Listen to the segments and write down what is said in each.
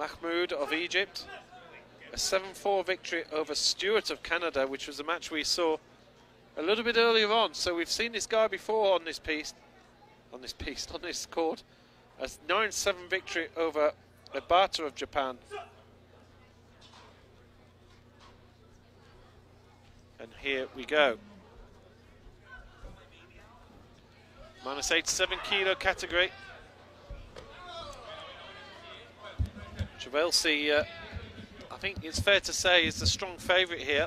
Mahmoud of Egypt. A 7-4 victory over Stewart of Canada, which was a match we saw a little bit earlier on. So we've seen this guy before on this court. A 9-7 victory over Ibata of Japan. And here we go. Minus 87 kilo category. Trabelsi, I think it's fair to say, is the strong favourite here.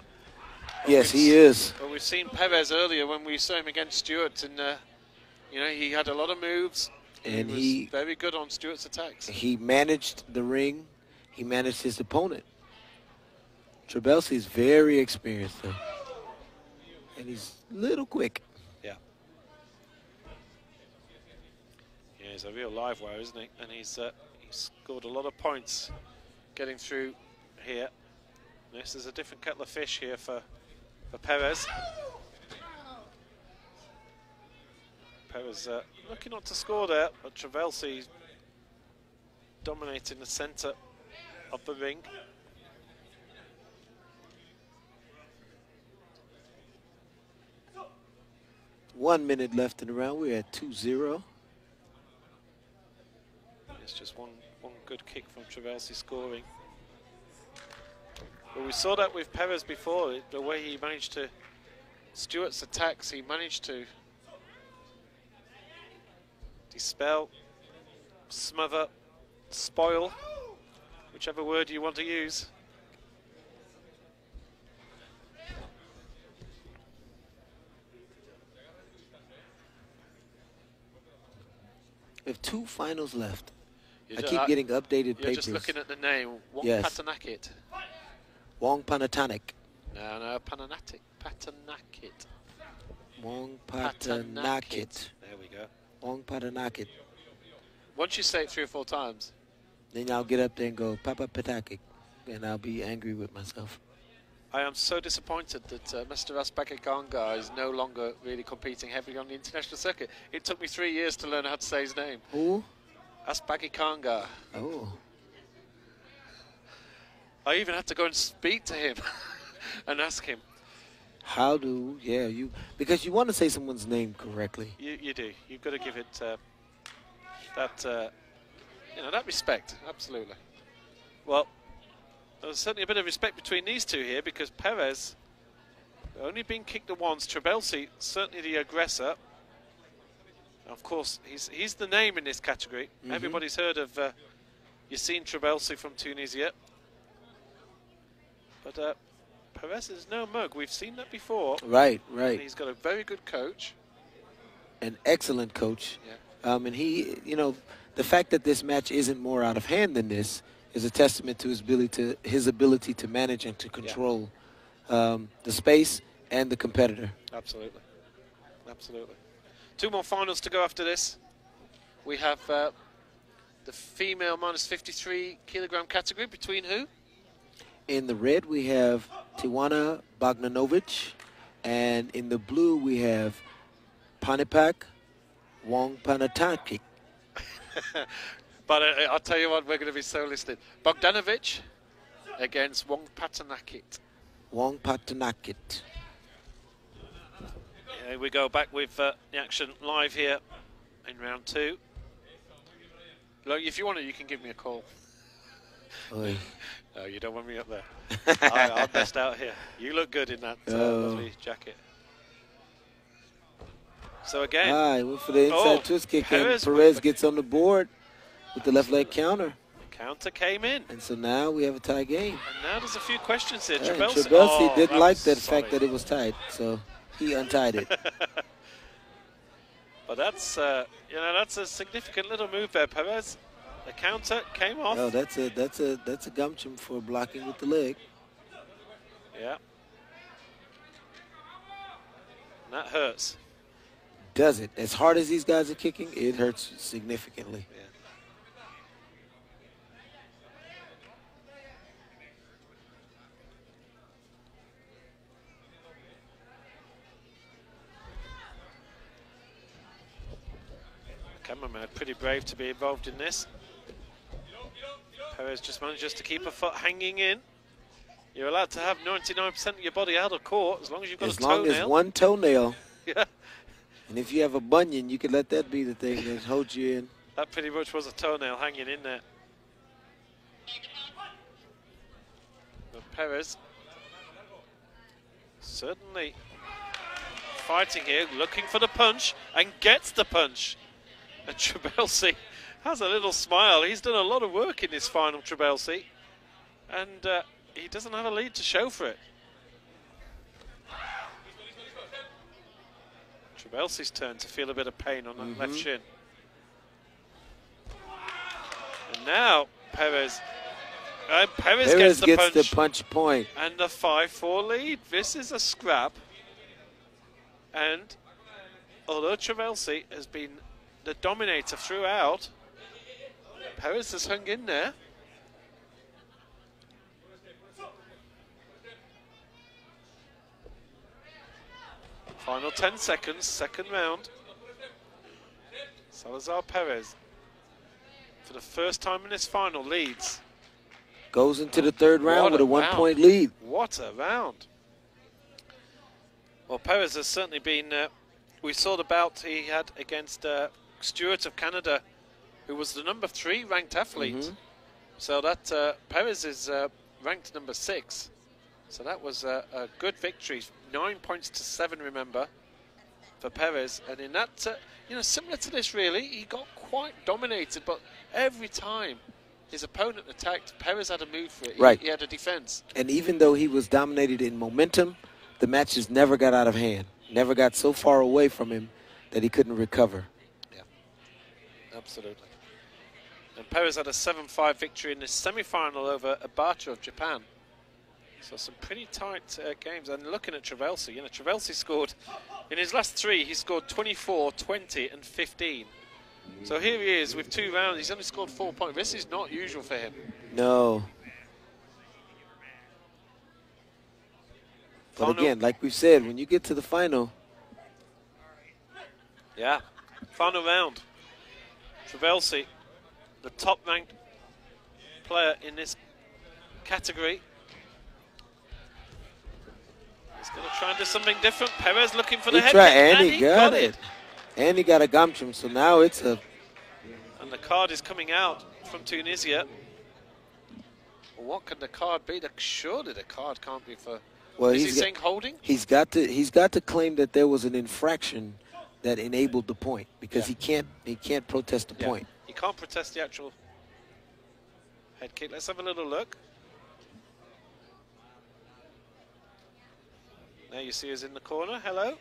Yes, he is. But we've seen Perez earlier when we saw him against Stewart, and you know, he had a lot of moves. And he was very good on Stewart's attacks. He managed the ring. He managed his opponent. Trabelsi is very experienced, though. And he's a little quick. Yeah. Yeah, he's a real live wire, isn't he? And he's scored a lot of points getting through here. This is a different kettle of fish here for Perez. Perez looking not to score there, but Trabelsi dominating the centre of the ring. One minute left in the round. We're at 2-0. It's just one good kick from Trabelsi scoring. But we saw that with Perez before, the way he managed to, Stewart's attacks, he managed to dispel, smother, spoil, whichever word you want to use. We have 2 finals left. I keep getting updated papers. You're just looking at the name, Wong yes. Patanakit. Wong Panatonic. No, Patanakit. Wong Patanakit. There we go. Wong Patanakit. Once you say it 3 or 4 times, then I'll get up there and go, Papa Patakik, and I'll be angry with myself. I am so disappointed that Mr. Asbagaganga is no longer really competing heavily on the international circuit. It took me 3 years to learn how to say his name. Who? Asbagaganga. Oh. I even had to go and speak to him and ask him. How do, because you want to say someone's name correctly. You do. You've got to give it that respect, absolutely. Well, there's certainly a bit of respect between these two here, because Perez only been kicked at once. Trabelsi, certainly the aggressor. Of course, he's the name in this category. Mm-hmm. Everybody's heard of Yassine Trabelsi from Tunisia. But Perez is no mug. We've seen that before. Right. And he's got a very good coach. An excellent coach. Yeah. And he, the fact that this match isn't more out of hand than this is a testament to his ability to manage and to control the space and the competitor. Absolutely. 2 more finals to go after this. We have the female minus 53 kilogram category between who? In the red, we have Tiwana Bogdanovic, and in the blue, we have Panipak Wong Panataki. But I'll tell you what, we're going to be so listed. Bogdanovic against Wong Patanakit. Wong Patanakit. Here we go back with the action live here in round 2. Look, if you want to, you can give me a call. Oy. No, you don't want me up there. I'll best out here. You look good in that lovely jacket. So again, I went for the inside twist kick, and Perez gets on the board with the left leg counter. Counter came in. And so now we have a tie game. And now there's a few questions here. Yeah, Trabelsi didn't like that fact that it was tied, so he untied it. But that's that's a significant little move there, Perez. The counter came off. Oh, that's a gumption for blocking with the leg. Yeah. And that hurts. Does it? As hard as these guys are kicking, it hurts significantly. Yeah. Cameraman, pretty brave to be involved in this. Perez just manages to keep a foot hanging in. You're allowed to have 99% of your body out of court as long as you've got a toenail. As long as one toenail. Yeah. And if you have a bunion, you can let that be the thing that holds you in. That pretty much was a toenail hanging in there. But Perez certainly fighting here, looking for the punch, and gets the punch. And Trabelsi has a little smile. He's done a lot of work in this final, Trabelsi. And he doesn't have a lead to show for it. Trabelsi's turn to feel a bit of pain on that left shin. And now Perez. Perez gets the punch point. And the 5-4 lead. This is a scrap. And although Trabelsi has been the dominator throughout, Perez has hung in there. Final 10 seconds, second round. Salazar Perez, for the first time in this final, leads. Goes into the third round with a 1-point lead. What a round. Well, Perez has certainly been, we saw the bout he had against Stewart of Canada, who was the number 3 ranked athlete. So that Perez is ranked number 6. So that was a good victory, 9 points to 7, remember, for Perez. And in that, you know, similar to this really, he got quite dominated, but every time his opponent attacked, Perez had a move for it. He had a defense. And even though he was dominated in momentum, the matches never got out of hand, never got so far away from him that he couldn't recover. Yeah, absolutely. And Perez had a 7-5 victory in the semi-final over Abacha of Japan. So some pretty tight games. And looking at Trabelsi, you know, Trabelsi scored, in his last 3, he scored 24, 20 and 15. So here he is with 2 rounds, he's only scored 4 points. This is not usual for him. No. But again, like we said, when you get to the final. Yeah, final round. Trabelsi, the top ranked player in this category. He's going to try and do something different. Perez looking for the head kick, and he got it. And he got a gumchum, so now it's a... And the card is coming out from Tunisia. Well, what can the card be? Surely the card can't be for... Well, is he saying holding? He's got to claim that there was an infraction that enabled the point, because he can't protest the point. He can't protest the actual head kick. Let's have a little look. There you see us in the corner. Hello.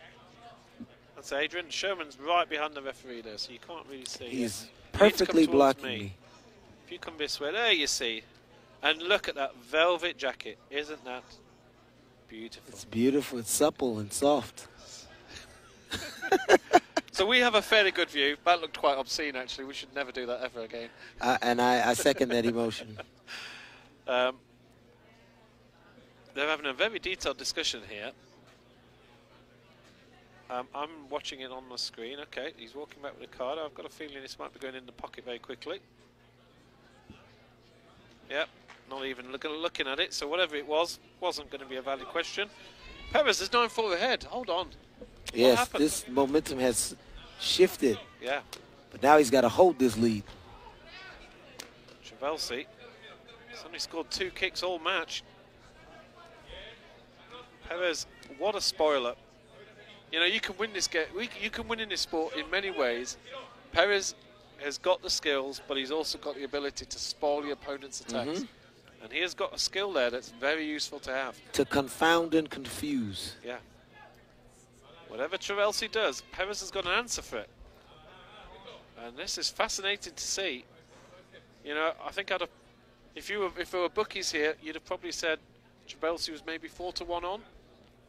That's Adrian. Sherman's right behind the referee there, so you can't really see. He's perfectly blocking me. If you come this way, there you see. And look at that velvet jacket. Isn't that beautiful? It's beautiful. It's supple and soft. So we have a fairly good view. That looked quite obscene, actually. We should never do that ever again. And I second that emotion. They're having a very detailed discussion here. I'm watching it on the screen. Okay, he's walking back with the card. I've got a feeling this might be going in the pocket very quickly. Yep, not even looking at it. So whatever it wasn't going to be a valid question. Perez is 9-4 ahead. Hold on. Yes, this momentum has shifted. Yeah. But now he's got to hold this lead. Trabelsi has only scored 2 kicks all match. Perez, what a spoiler. You know, you can win this game. You can win in this sport in many ways. Perez has got the skills, but he's also got the ability to spoil the opponent's attacks. And he has got a skill there that's very useful to have. To confound and confuse. Yeah. Whatever Trabelsi does, Perez has got an answer for it. And this is fascinating to see. You know, I think if there were bookies here, you'd have probably said Trabelsi was maybe 4-1 on.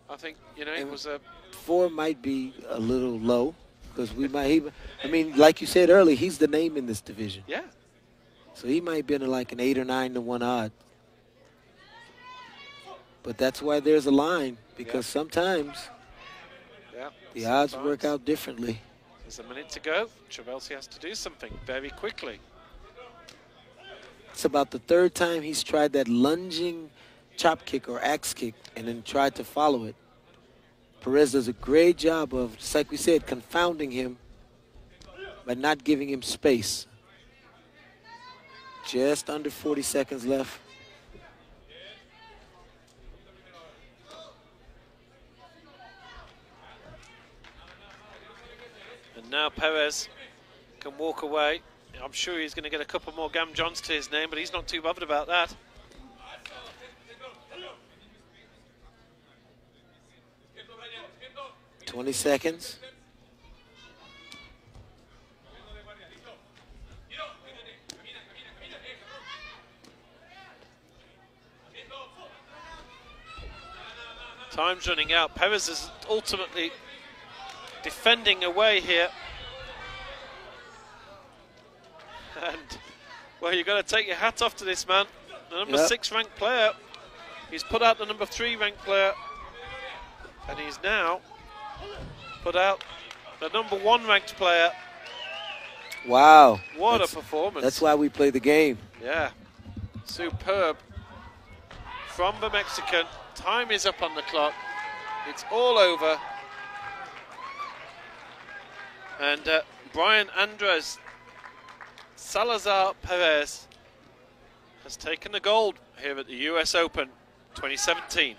I think, you know, it was a... 4 might be a little low, because I mean, like you said earlier, he's the name in this division. Yeah. So he might be in like an 8 or 9 to 1 odd. But that's why there's a line, because sometimes the odds work out differently. There's a minute to go. Trabelsi has to do something very quickly. It's about the third time he's tried that lunging chop kick or axe kick and then tried to follow it. Perez does a great job of, just like we said, confounding him by not giving him space. Just under 40 seconds left. And now Perez can walk away. I'm sure he's going to get a couple more Gam Johns to his name, but he's not too bothered about that. $20 seconds. Time's running out. Perez is ultimately defending away here. And, well, you've got to take your hat off to this man. The number 6 ranked player. He's put out the number 3 ranked player. And he's now put out the number 1 ranked player. Wow. What a performance. That's why we play the game. Yeah. Superb. From the Mexican. Time is up on the clock. It's all over. And Bryan Andres Salazar Perez has taken the gold here at the US Open 2017.